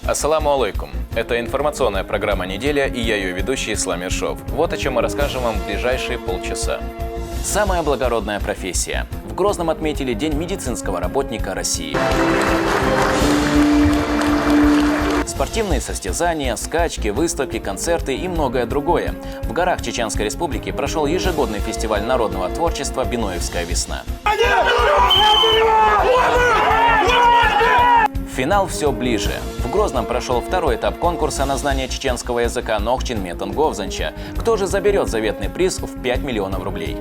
Ассаламу алейкум. Это информационная программа «Неделя» и я ее ведущий Ислам Ершов. Вот о чем мы расскажем вам в ближайшие полчаса. Самая благородная профессия. В Грозном отметили День медицинского работника России. Спортивные состязания, скачки, выставки, концерты и многое другое. В горах Чеченской Республики прошел ежегодный фестиваль народного творчества «Биноевская весна». Финал все ближе. В Грозном прошел второй этап конкурса на знание чеченского языка Нохчин Метан Говзанча. Кто же заберет заветный приз в 5 миллионов рублей?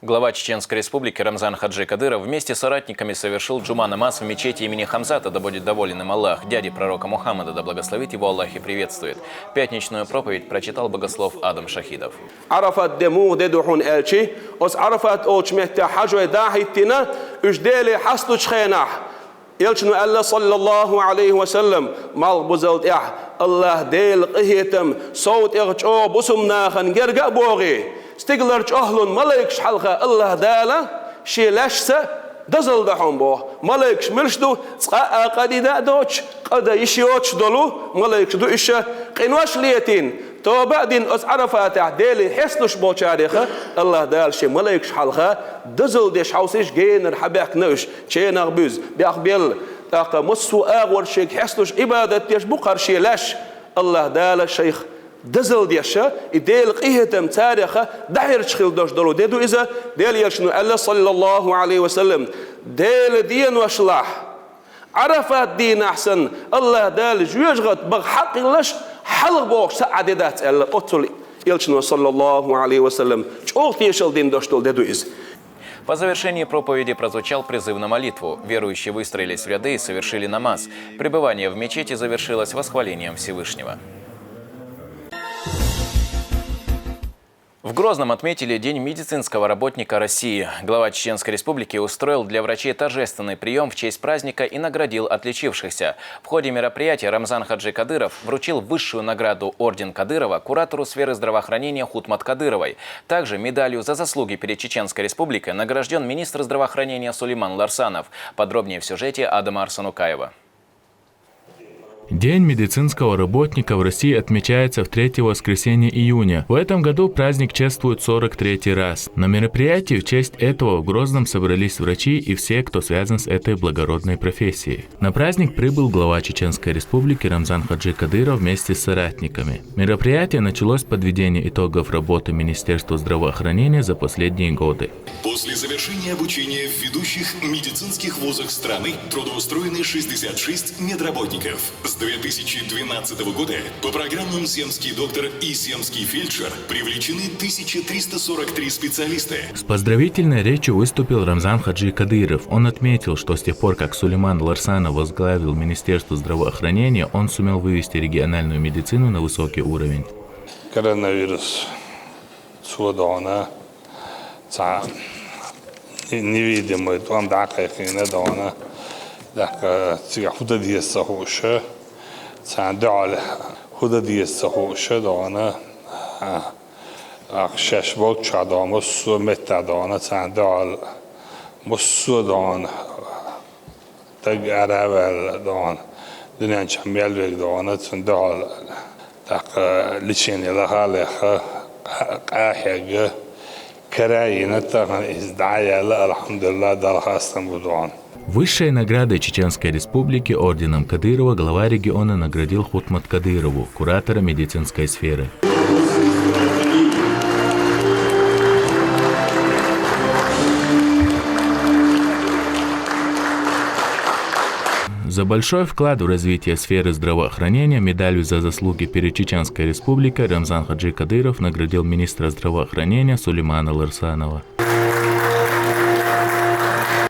Глава Чеченской Республики Рамзан Хаджи Кадыров вместе с соратниками совершил джума намаз в мечети имени Хамзата, да будет доволен им Аллах, дяди пророка Мухаммада, да благословит его Аллах и приветствует. Пятничную проповедь прочитал богослов Адам Шахидов. Арafat demu deduhun elçi, os Arafat olçmehte hacve dahittina, üjdeli haslu çxenah. Elçinu Allah sallallahu aleyhi ve sellem mal buzalt Allah del qihitem saut eğço busumnahan gerga boği. Stigler çahlun malaik şhalqa Allah dala şileşse dazıldahum bu. Malaik şmilşdu tsqa qadida doç qada işioç dolu malaik du işe qinwaş liyetin to بعدين اس عرفات ديلي حسنش بوچاريخه الله دال شي ملايك شحالخه دزل ديش حوسيش جينر حباك نوش تشينغ بوز بيخبيل تاق مسو اغور شيك حسنش عبادت ديش بقر شي لاش الله دال الشيخ دزل ديشا يديل قيهتم تاريخه دحير تشخيل دوش دولو ديدو اذا ديل يشنو الله صلى الله عليه وسلم ديل دين وشلاح عرفات دين احسن الله دال جوجغت بحق لش حلق بوش سعددات الله قتل يلشنو صلى الله عليه وسلم чох тешил дин доштол деду из. По завершении проповеди прозвучал призыв на молитву. Верующие выстроились в ряды и совершили намаз. Пребывание в мечети завершилось восхвалением Всевышнего. В Грозном отметили День медицинского работника России. Глава Чеченской Республики устроил для врачей торжественный прием в честь праздника и наградил отличившихся. В ходе мероприятия Рамзан Хаджи Кадыров вручил высшую награду Орден Кадырова куратору сферы здравоохранения Хутмат Кадыровой. Также медалью за заслуги перед Чеченской Республикой награжден министр здравоохранения Сулейман Ларсанов. Подробнее в сюжете Адама Арсанукаева. День медицинского работника в России отмечается в 3 воскресенье июня. В этом году праздник чествуют 43-й раз. На мероприятии в честь этого в Грозном собрались врачи и все, кто связан с этой благородной профессией. На праздник прибыл глава Чеченской Республики Рамзан Хаджи Кадыров вместе с соратниками. Мероприятие началось с подведения итогов работы Министерства здравоохранения за последние годы. После завершения обучения в ведущих медицинских вузах страны трудоустроены 66 медработников. С 2012 года по программам «Земский доктор» и «Земский фельдшер» привлечены 1343 специалиста. С поздравительной речью выступил Рамзан Хаджи Кадыров. Он отметил, что с тех пор, как Сулейман Ларсанов возглавил Министерство здравоохранения, он сумел вывести региональную медицину на высокий уровень. Коронавирус невидимый, там дакайкина дона, تعال خود دیست خوش دانه اخشش وقت شدام و سومت دانه تعال مسودان تجاره ول دان دنیا چمیل وی دانه تعال تق لیچینی لحاله قاحیه کرایینه تقن ازدعای الحمدلله درخواستم بودان. Высшей наградой Чеченской Республики орденом Кадырова глава региона наградил Хутмат Кадырову, куратора медицинской сферы. За большой вклад в развитие сферы здравоохранения медалью за заслуги перед Чеченской Республикой Рамзан Хаджи Кадыров наградил министра здравоохранения Сулеймана Ларсанова.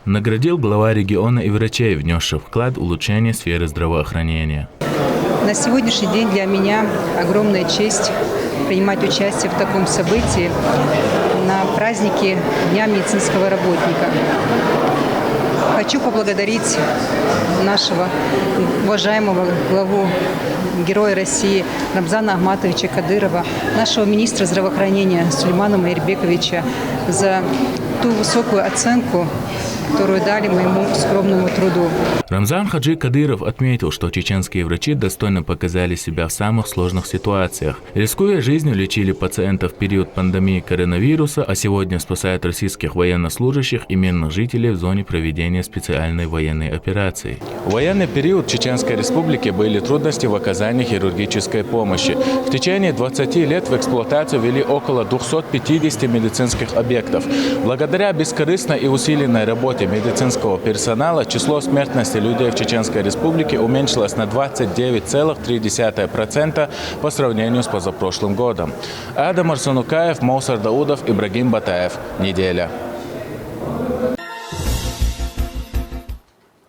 Наградил глава региона и врачей, внесших вклад в улучшение сферы здравоохранения. На сегодняшний день для меня огромная честь принимать участие в таком событии на празднике Дня медицинского работника. Хочу поблагодарить нашего уважаемого главу, героя России Рамзана Ахматовича Кадырова, нашего министра здравоохранения Сулеймана Майырбековича за ту высокую оценку, которую дали моему скромному труду. Рамзан Хаджи Кадыров отметил, что чеченские врачи достойно показали себя в самых сложных ситуациях. Рискуя жизнью, лечили пациентов в период пандемии коронавируса, а сегодня спасают российских военнослужащих и мирных жителей в зоне проведения специальной военной операции. В военный период в Чеченской Республике были трудности в оказании хирургической помощи. В течение 20 лет в эксплуатацию ввели около 250 медицинских объектов. Благодаря бескорыстной и усиленной работе медицинского персонала число смертности людей в Чеченской Республике уменьшилось на 29,3% по сравнению с позапрошлым годом. Адам Арсунукаев, Моусар Даудов, Ибрагим Батаев. Неделя.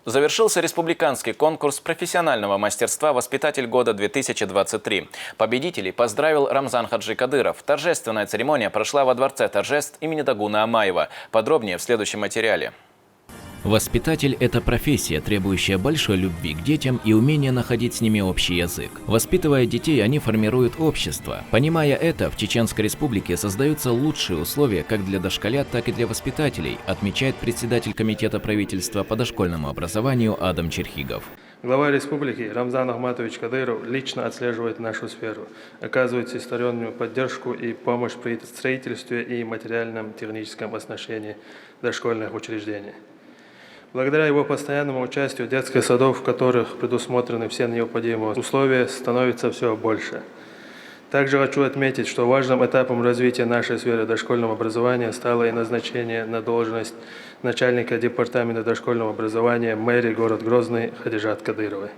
Завершился республиканский конкурс профессионального мастерства «Воспитатель года-2023». Победителей поздравил Рамзан Хаджи Кадыров. Торжественная церемония прошла во Дворце торжеств имени Дагуна Амаева. Подробнее в следующем материале. Воспитатель – это профессия, требующая большой любви к детям и умения находить с ними общий язык. Воспитывая детей, они формируют общество. Понимая это, в Чеченской Республике создаются лучшие условия как для дошколят, так и для воспитателей, отмечает председатель Комитета правительства по дошкольному образованию Адам Черхигов. Глава республики Рамзан Ахматович Кадыров лично отслеживает нашу сферу, оказывает всестороннюю поддержку и помощь при строительстве и материальном техническом оснащении дошкольных учреждений. Благодаря его постоянному участию детских садов, в которых предусмотрены все необходимые условия, становится все больше. Также хочу отметить, что важным этапом развития нашей сферы дошкольного образования стало и назначение на должность начальника департамента дошкольного образования мэрии города Грозный Хадижат Кадыровой.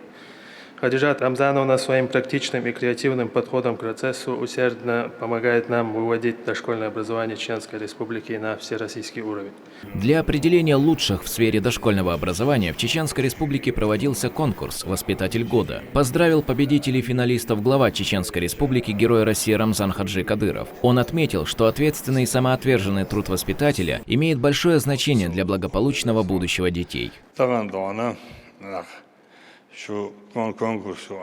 Хадижат Рамзановна своим практичным и креативным подходом к процессу усердно помогает нам выводить дошкольное образование Чеченской Республики на всероссийский уровень. Для определения лучших в сфере дошкольного образования в Чеченской Республике проводился конкурс «Воспитатель года». Поздравил победителей финалистов глава Чеченской Республики, Герой России Рамзан Хаджи Кадыров. Он отметил, что ответственный и самоотверженный труд воспитателя имеет большое значение для благополучного будущего детей. Şu konkursu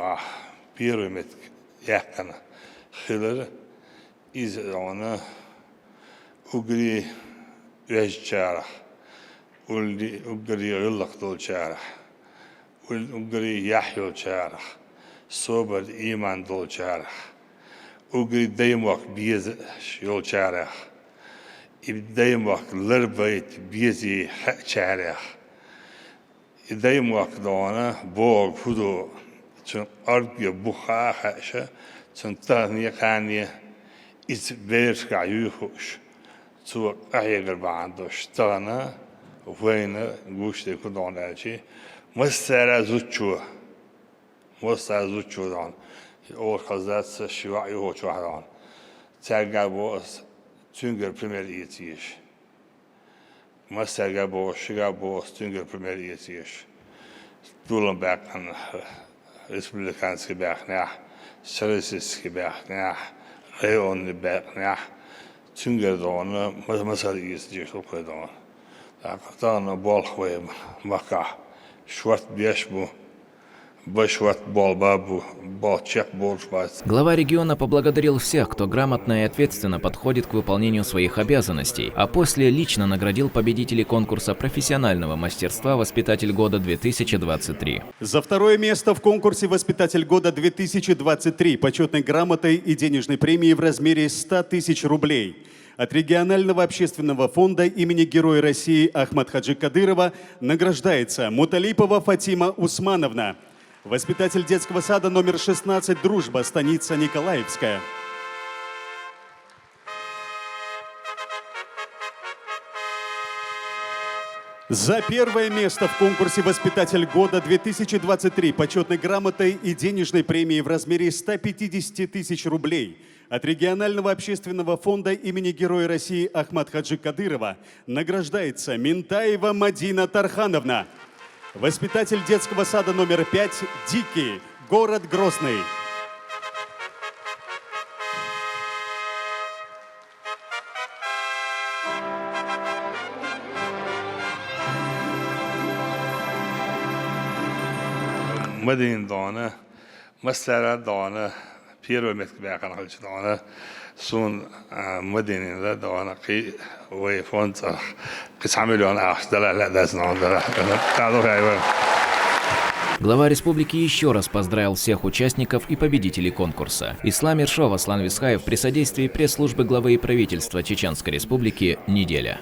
pyramid yakana xıları iz ona ugri vejçara ugri yıllak dolçara ugri yahyo çara sober iman dolçara ugri daymak biz yol çara ibdaymak lırbayt bizi çara دايما وقتنا بوق هدو تون أربية بخا خاشة تون تانية كانية إتبيرش كعيوخوش تو أحيا قرب عندوش تانا وين قوش دي كدون أشي مستعر زوجو دان أول خزات شواء يهوش واحدان تلقى بوس تنقر بريمير إيتيش مستعر بوس تنقر بريمير إيتيش دولن باقن ريسبليكانسكي باقناح سرسيسكي باقناح ريون باقناح تنقر دون مسار إيتيش وكل دون لقطان بالخوي مكا شوات بيشبو Глава региона поблагодарил всех, кто грамотно и ответственно подходит к выполнению своих обязанностей, а после лично наградил победителей конкурса профессионального мастерства «Воспитатель года-2023». За второе место в конкурсе «Воспитатель года-2023» почетной грамотой и денежной премией в размере 100 тысяч рублей от регионального общественного фонда имени Героя России Ахмат Хаджи Кадырова награждается Муталипова Фатима Усмановна, воспитатель детского сада номер 16 «Дружба», станица Николаевская. За первое место в конкурсе «Воспитатель года-2023» почетной грамотой и денежной премией в размере 150 тысяч рублей от регионального общественного фонда имени Героя России Ахмат Хаджи Кадырова награждается Ментаева Мадина Тархановна, воспитатель детского сада номер 5 «Дикий», город Грозный. مدين دانه مسألة دانه первое место бяхан хальч дона сун мадини да дона ки вей фонд 9 миллионов ахдала ла дасна да талу хайва. Глава республики еще раз поздравил всех участников и победителей конкурса. Ислам Ершов, Аслан Висхаев при содействии пресс-службы главы и правительства Чеченской Республики «Неделя».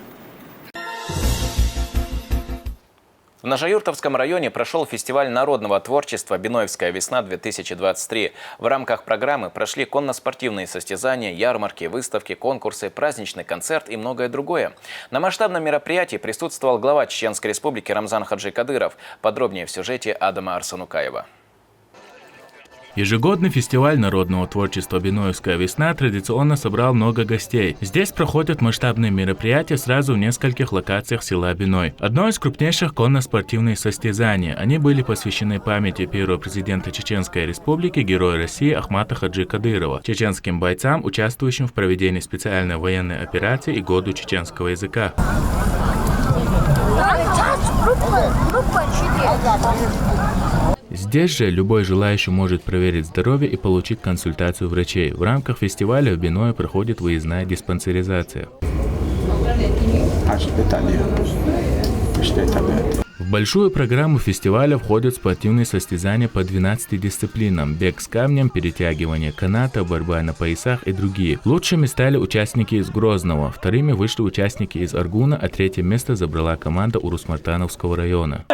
В Ножаюртовском районе прошел фестиваль народного творчества «Биноевская весна-2023». В рамках программы прошли конно-спортивные состязания, ярмарки, выставки, конкурсы, праздничный концерт и многое другое. На масштабном мероприятии присутствовал глава Чеченской Республики Рамзан Хаджи Кадыров. Подробнее в сюжете Адама Арсанукаева. Ежегодный фестиваль народного творчества «Биноевская весна» традиционно собрал много гостей. Здесь проходят масштабные мероприятия сразу в нескольких локациях села Биной. Одно из крупнейших конно-спортивных состязаний. Они были посвящены памяти первого президента Чеченской Республики, героя России Ахмата Хаджи Кадырова, чеченским бойцам, участвующим в проведении специальной военной операции и году чеченского языка. Здесь же любой желающий может проверить здоровье и получить консультацию врачей. В рамках фестиваля в Биное проходит выездная диспансеризация. В большую программу фестиваля входят спортивные состязания по 12 дисциплинам: бег с камнем, перетягивание каната, борьба на поясах и другие. Лучшими стали участники из Грозного, вторыми вышли участники из Аргуна, а третье место забрала команда Урус-Мартановского района.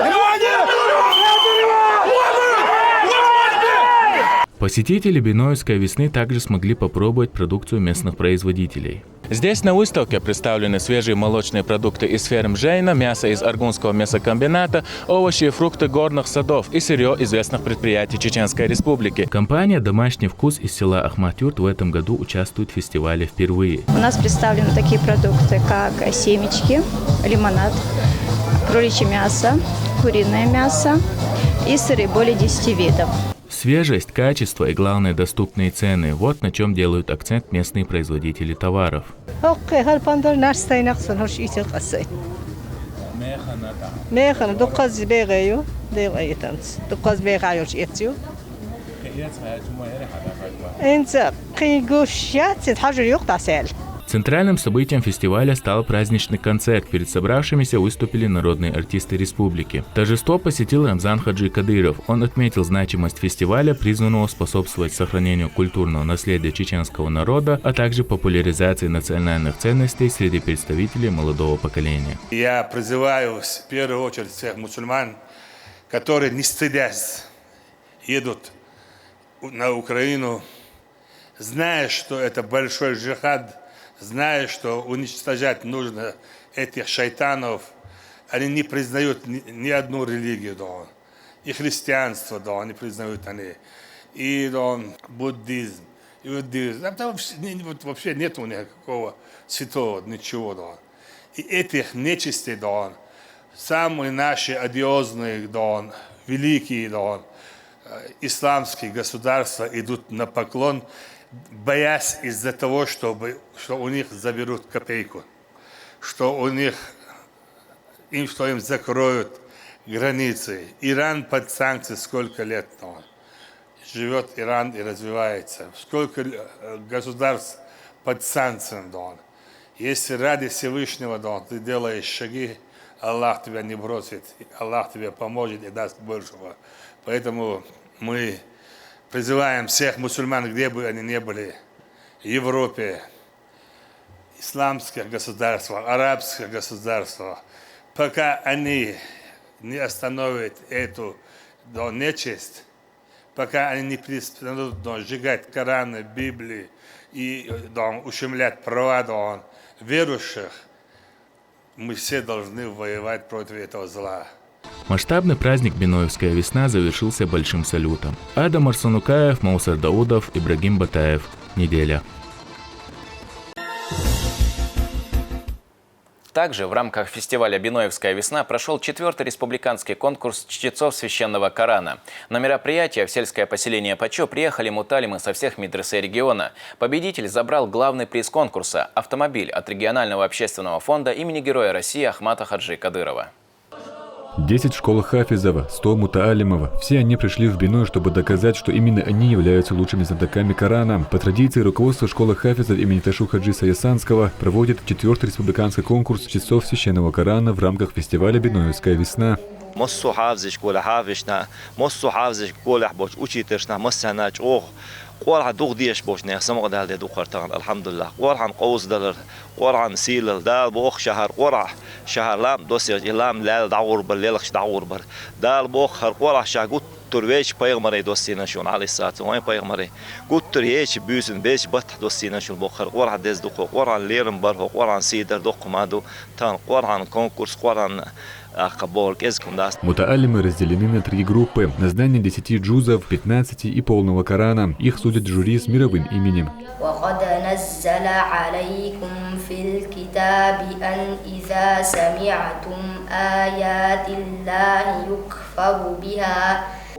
Посетители Биноевской весны также смогли попробовать продукцию местных производителей. Здесь на выставке представлены свежие молочные продукты из ферм Жейна, мясо из Аргунского мясокомбината, овощи и фрукты горных садов и сырье известных предприятий Чеченской Республики. Компания «Домашний вкус» из села Ахмат-Юрт в этом году участвует в фестивале впервые. У нас представлены такие продукты, как семечки, лимонад, кроличье мясо, куриное мясо и сыры более 10 видов. Свежесть, качество и, главное, доступные цены – вот на чем делают акцент местные производители товаров. Центральным событием фестиваля стал праздничный концерт. Перед собравшимися выступили народные артисты республики. Торжество посетил Рамзан Хаджи Кадыров. Он отметил значимость фестиваля, призванного способствовать сохранению культурного наследия чеченского народа, а также популяризации национальных ценностей среди представителей молодого поколения. Я призываю в первую очередь всех мусульман, которые не стыдясь едут на Украину, зная, что это большой джихад, зная, что уничтожать нужно этих шайтанов. Они не признают ни одну религию, да, и христианство, да, не признают они, и да, буддизм, и иудаизм. Там вообще нет у них никакого святого, ничего, да. И этих нечистей, да, самые наши одиозные, да, великие, да, исламские государства идут на поклон, боясь из-за того, что у них заберут копейку, что им закроют границы. Иран под санкции сколько лет живет Иран и развивается. Сколько государств под санкциями. Если ради Всевышнего ты делаешь шаги, Аллах тебя не бросит, Аллах тебе поможет и даст большего. Поэтому мы призываем всех мусульман, где бы они ни были, в Европе, исламских государствах, арабских государствах, пока они не остановят эту нечисть, пока они не перестанут сжигать Кораны, Библии и ущемлять права верующих, мы все должны воевать против этого зла. Масштабный праздник «Биноевская весна» завершился большим салютом. Адам Арсанукаев, Маусар Даудов, Ибрагим Батаев. Неделя. Также в рамках фестиваля «Биноевская весна» прошел 4-й республиканский конкурс чтецов священного Корана. На мероприятие в сельское поселение Пачо приехали муталимы со всех медресе региона. Победитель забрал главный приз конкурса – автомобиль от регионального общественного фонда имени Героя России Ахмата Хаджи Кадырова. 10 школ хафизов, 100 мутаалимов. Все они пришли в Биной, чтобы доказать, что именно они являются лучшими знатоками Корана. По традиции, руководство школы хафизов имени Ташу Хаджиса Ясанского проводит 4-й республиканский конкурс часов священного Корана в рамках фестиваля «Биноевская весна». مصو حافظش كل حافظنا مصو حافظش كل حبوش وشي ترشنا مسنا جوه قرعة دغديش بوشنا سمع دال دو قرطان الحمد لله قرعة قوس دلر قرعة سيل دال بوخ شهر قرعة شهر لام دوسي لام لا دعور بالليلخش دعور بر دال بوخ قرعة شاغوت ترويش بايغمري دوسينا شون على الساعة وين بايغمري قلت تريش بيوزن بيش بطح دوسينا شون بوخر قرعة دز دو قرعة ليرن بر قرعة سيدر دو قمادو تان قرعة كونكورس قرعة Мутаалимы разделены на 3 группы на знание 10 джузов, 15 и полного Корана. Их судят жюри с мировым именем.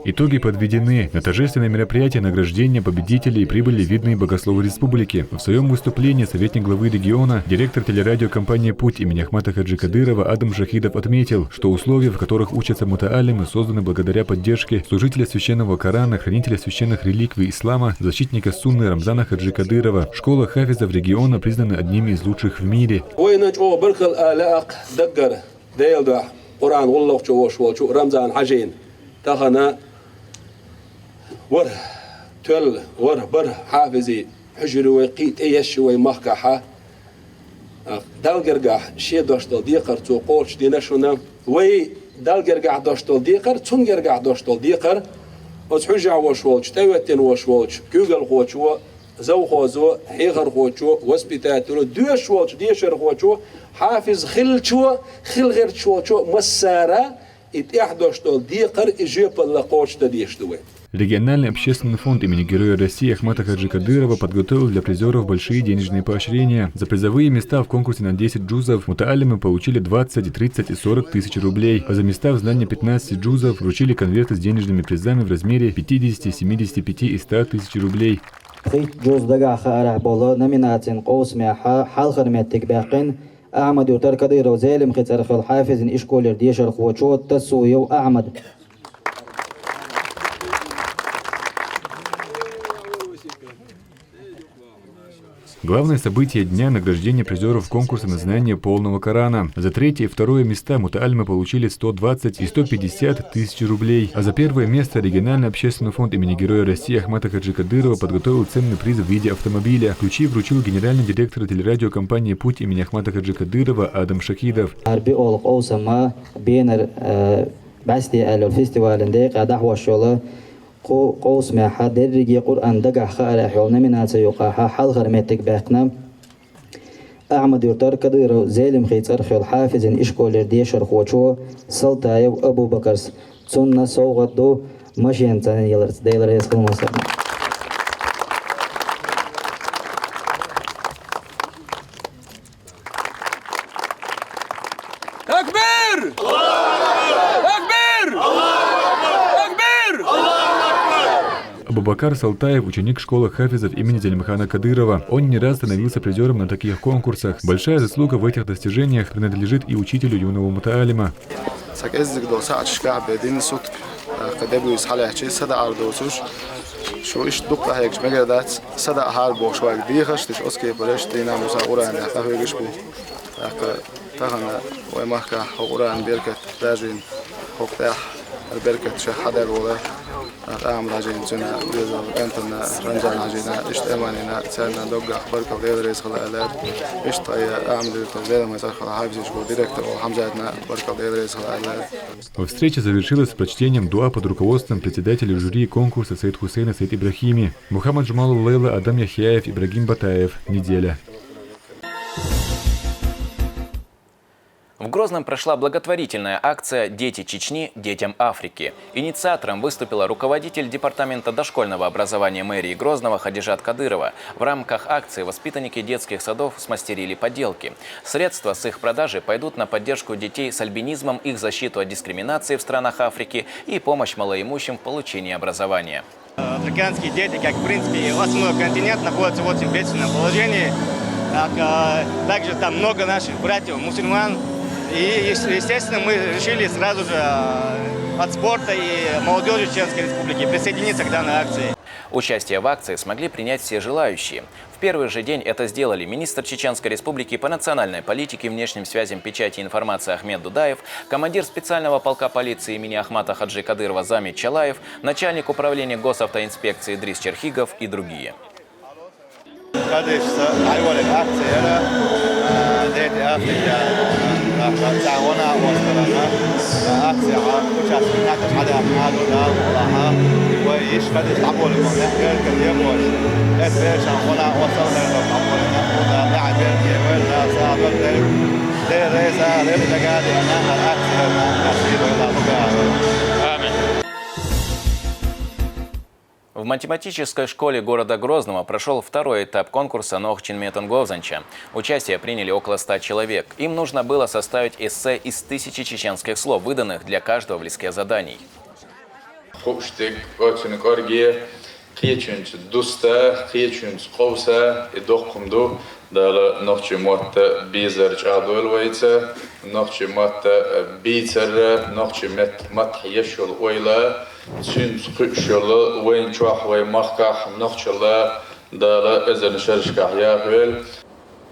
Итоги подведены. На торжественное мероприятие награждения победителей прибыли видные богословы республики. В своем выступлении советник главы региона, директор телерадиокомпании «Путь» имени Ахмата Хаджи Кадырова Адам Шахидов отметил, что условия, в которых учатся мутаалимы, созданы благодаря поддержке служителя священного Корана, хранителя священных реликвий ислама, защитника сунны Рамзана Хаджи Кадырова. Школа хафизов региона признана одними из лучших в мире. ور تل ور بر حافظي حجر وقيت ايش ومحكحه دالجرجع شي دوشتل ديقر تو قولش دي نشونا وي دالجرجع دوشتل ديقر تونجرجع دوشتل ديقر اس حجع وشولش توتن وشولش جوجل خوچو زو خوزو حيغر خوچو وسبيتاتو دوش وولش ديشر خوچو حافظ خلچو خل غير چوچو مساره Региональный общественный фонд имени Героя России Ахмата Хаджи Кадырова подготовил для призеров большие денежные поощрения. За призовые места в конкурсе на 10 джузов мутаалимы получили 20, 30 и 40 тысяч рублей, а за места в знании 15 джузов вручили конверты с денежными призами в размере 50, 75 и 100 тысяч рублей. أحمد يوتر كدير وزالم خير خل حافظ إن إشكول ديشر خوشوت تسويو أحمد. Главное событие дня – награждение призеров конкурса на знание полного Корана. За 3-е и 2-е места мутаалимы получили 120 и 150 тысяч рублей. А за 1-е место региональный общественный фонд имени Героя России Ахмата Хаджи Кадырова подготовил ценный приз в виде автомобиля. Ключи вручил генеральный директор телерадиокомпании «Путь» имени Ахмата Хаджи Кадырова Адам Шахидов. قوس ما حد رجي قرآن دقع خارح يوم من سيقاها حل غرمتك باقنا أحمد يرتر كدير زالم خيت أرخي الحافظ إن إشكول ديشر خوشو سلطة أبو بكرس سنة صوغت دو مشين تاني يلرس ديلر يسكن مصر أكبر Абубакар Салтаев – ученик школы хафизов имени Зелимхана Кадырова. Он не раз становился призером на таких конкурсах. Большая заслуга в этих достижениях принадлежит и учителю юного мутаалима. أعمل عجين سنة بيزا أنتنا رنجان عجينا إشت أمانينا سألنا دوقع بركة وليد رئيس خلالات إشت أعمل التزبيدة ما يسأل خلال حافظ يشكو ديرектор وحمزاتنا بركة وليد رئيس خلالات. Встреча завершилась с прочтением дуа под руководством председателя жюри конкурса Саид Хусейна Саид Ибрахими, Мухаммад Джумалу Лейла, Адам Яхьяев, Ибрагим Батаев. Неделя. В Грозном прошла благотворительная акция «Дети Чечни детям Африки». Инициатором выступила руководитель департамента дошкольного образования мэрии Грозного Хадижат Кадырова. В рамках акции воспитанники детских садов смастерили поделки. Средства с их продажи пойдут на поддержку детей с альбинизмом, их защиту от дискриминации в странах Африки и помощь малоимущим в получении образования. Африканские дети, как в принципе основной континент, находятся в очень бедственном положении. Также там много наших братьев мусульман. И, естественно, мы решили сразу же от спорта и молодежи Чеченской Республики присоединиться к данной акции. Участие в акции смогли принять все желающие. В первый же день это сделали министр Чеченской Республики по национальной политике, внешним связям, печати и информации Ахмед Дудаев, командир специального полка полиции имени Ахмата Хаджи Кадырова Замит Чалаев, начальник управления госавтоинспекции Идрис Черхигов и другие. В математической школе города Грозного прошел второй этап конкурса «Нохчин Метон Говзанча». Участие приняли около 100 человек. Им нужно было составить эссе из 1000 чеченских слов, выданных для каждого в листке заданий.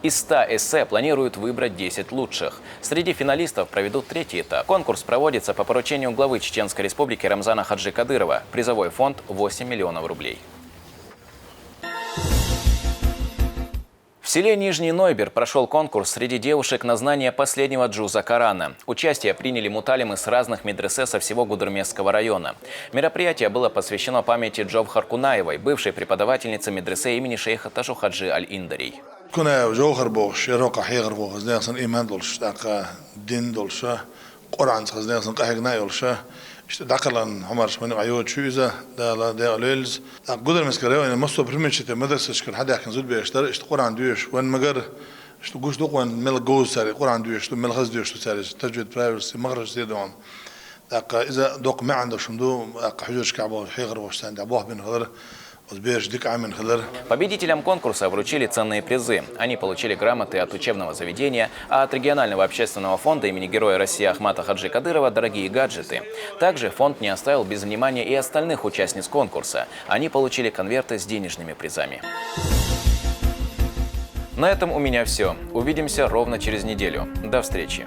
Из 100 эссе планируют выбрать 10 лучших. Среди финалистов проведут третий этап. Конкурс проводится по поручению главы Чеченской Республики Рамзана Хаджи Кадырова. Призовой фонд – 8 миллионов рублей. В селе Нижний Нойбер прошел конкурс среди девушек на знание последнего джуза Корана. Участие приняли муталимы с разных медресе со всего Гудермесского района. Мероприятие было посвящено памяти Джовхар Кунаевой, бывшей преподавательницы медресе имени шейха Ташу Хаджи Аль-Индарий. داخلن عمر شمن عيود شويزة دا دا ليلز قدر مسكرة إن مصر برمجة مدرسة شكل حدا كان زود بيشتري اشتقور عن دويش وين مجر اشتقوش دوق وين مل جوز ساري قور عن دويش مل خز دويش ساري تجود برايفرسي مغرج زيدون إذا دوق ما عنده شمدو حجوج كعبه حيغر وشتان دعوه بين هذا Победителям конкурса вручили ценные призы. Они получили грамоты от учебного заведения, а от регионального общественного фонда имени Героя России Ахмата Хаджи Кадырова дорогие гаджеты. Также фонд не оставил без внимания и остальных участниц конкурса. Они получили конверты с денежными призами. На этом у меня все. Увидимся ровно через неделю. До встречи.